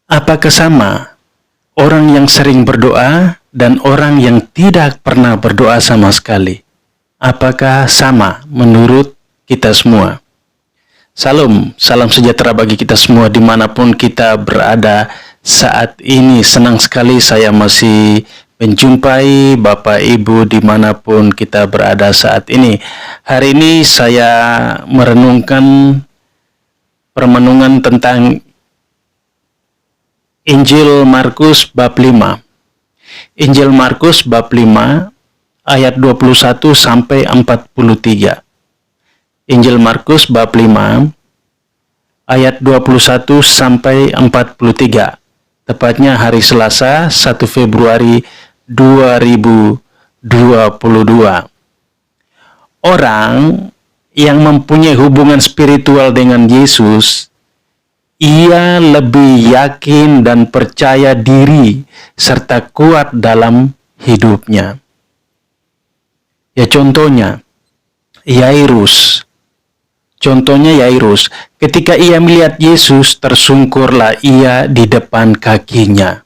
Apakah sama orang yang sering berdoa dan orang yang tidak pernah berdoa sama sekali? Apakah sama menurut kita semua? Salam sejahtera bagi kita semua dimanapun kita berada saat ini. Senang sekali saya masih menjumpai Bapak Ibu dimanapun kita berada saat ini. Hari ini saya merenungkan permenungan tentang Injil Markus bab 5. Injil Markus bab 5 ayat 21 sampai 43. Injil Markus bab 5 ayat 21 sampai 43. Tepatnya hari Selasa 1 Februari 2022. Orang yang mempunyai hubungan spiritual dengan Yesus, ia lebih yakin dan percaya diri serta kuat dalam hidupnya. Ya contohnya Yairus. Ketika ia melihat Yesus, tersungkurlah ia di depan kakinya.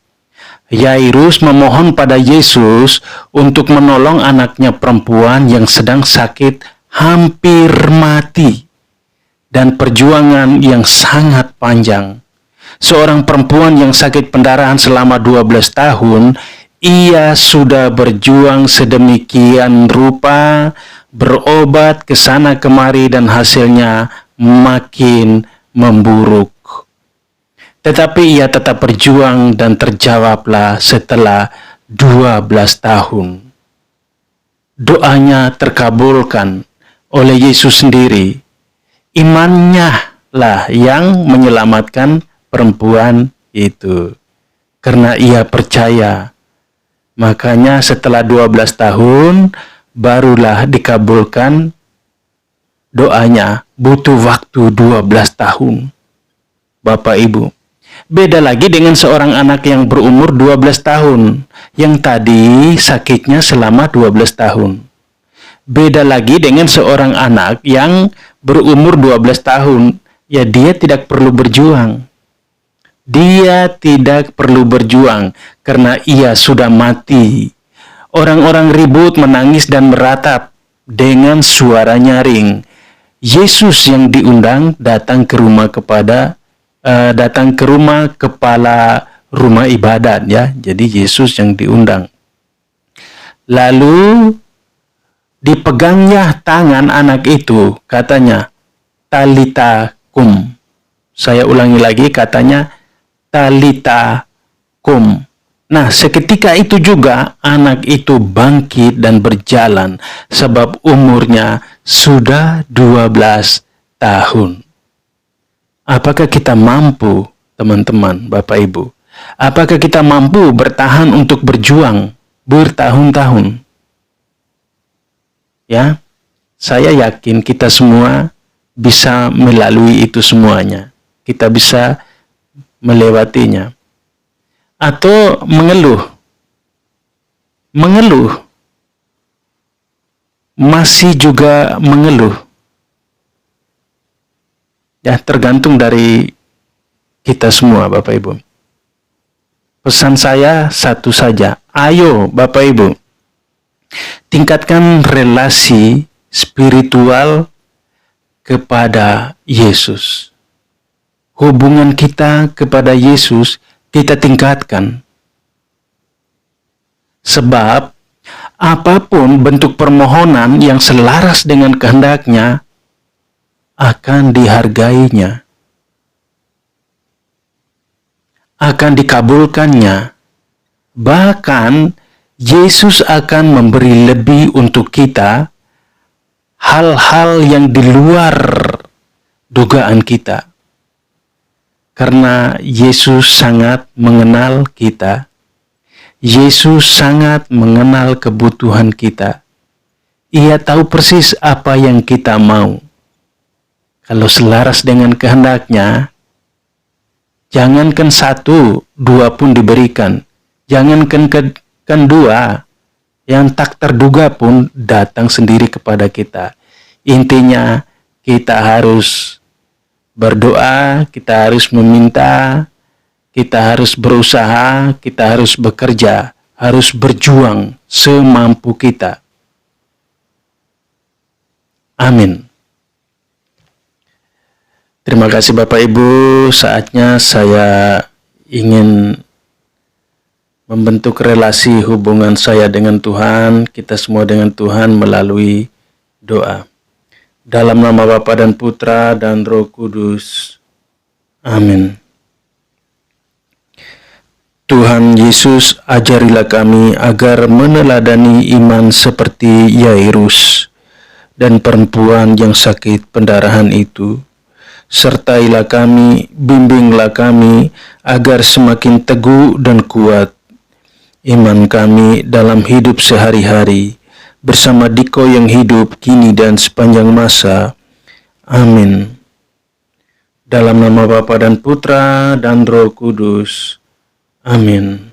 Yairus memohon pada Yesus untuk menolong anaknya perempuan yang sedang sakit hampir mati. Dan perjuangan yang sangat panjang. Seorang perempuan yang sakit pendarahan selama 12 tahun, ia sudah berjuang sedemikian rupa, berobat ke sana kemari dan hasilnya makin memburuk. Tetapi ia tetap berjuang dan terjawablah setelah 12 tahun. Doanya terkabulkan oleh Yesus sendiri. Imannya lah yang menyelamatkan perempuan itu. Karena ia percaya. Makanya setelah 12 tahun barulah dikabulkan doanya. Butuh waktu 12 tahun. Bapak Ibu. Beda lagi dengan seorang anak yang berumur 12 tahun. Yang tadi sakitnya selama 12 tahun. Beda lagi dengan seorang anak yang berumur 12 tahun, ya dia tidak perlu berjuang. Dia tidak perlu berjuang karena ia sudah mati. Orang-orang ribut, menangis dan meratap dengan suara nyaring. Yesus yang diundang datang ke rumah kepala rumah ibadat, ya. Jadi Yesus yang diundang. Lalu dipegangnya tangan anak itu, katanya, Talita kum. Saya ulangi lagi, katanya, Talita kum. Nah, seketika itu juga anak itu bangkit dan berjalan, sebab umurnya sudah 12 tahun. Apakah kita mampu, teman-teman, Bapak Ibu? Apakah kita mampu bertahan untuk berjuang bertahun-tahun? Ya, saya yakin kita semua bisa melalui itu semuanya. Kita bisa melewatinya. Atau mengeluh. Masih juga mengeluh. Ya, tergantung dari kita semua, Bapak Ibu. Pesan saya satu saja. Ayo, Bapak Ibu. Tingkatkan relasi spiritual kepada Yesus. Hubungan kita kepada Yesus kita tingkatkan. Sebab apapun bentuk permohonan yang selaras dengan kehendaknya akan dihargainya. Akan dikabulkannya. Bahkan Yesus akan memberi lebih untuk kita, hal-hal yang di luar dugaan kita. Karena Yesus sangat mengenal kita. Yesus sangat mengenal kebutuhan kita. Ia tahu persis apa yang kita mau. Kalau selaras dengan kehendaknya, jangankan 1, 2 pun diberikan. Jangankan dua, yang tak terduga pun datang sendiri kepada kita. Intinya kita harus berdoa, kita harus meminta, Kita harus berusaha, kita harus bekerja, harus berjuang semampu kita. Amin. Terima kasih Bapak Ibu, saatnya saya ingin membentuk relasi hubungan saya dengan Tuhan, kita semua dengan Tuhan melalui doa. Dalam nama Bapa dan Putra dan Roh Kudus. Amin. Tuhan Yesus, ajarilah kami agar meneladani iman seperti Yairus dan perempuan yang sakit pendarahan itu. Sertailah kami, bimbinglah kami, agar semakin teguh dan kuat iman kami dalam hidup sehari-hari, bersama Diko yang hidup kini dan sepanjang masa. Amin. Dalam nama Bapa dan Putra dan Roh Kudus. Amin.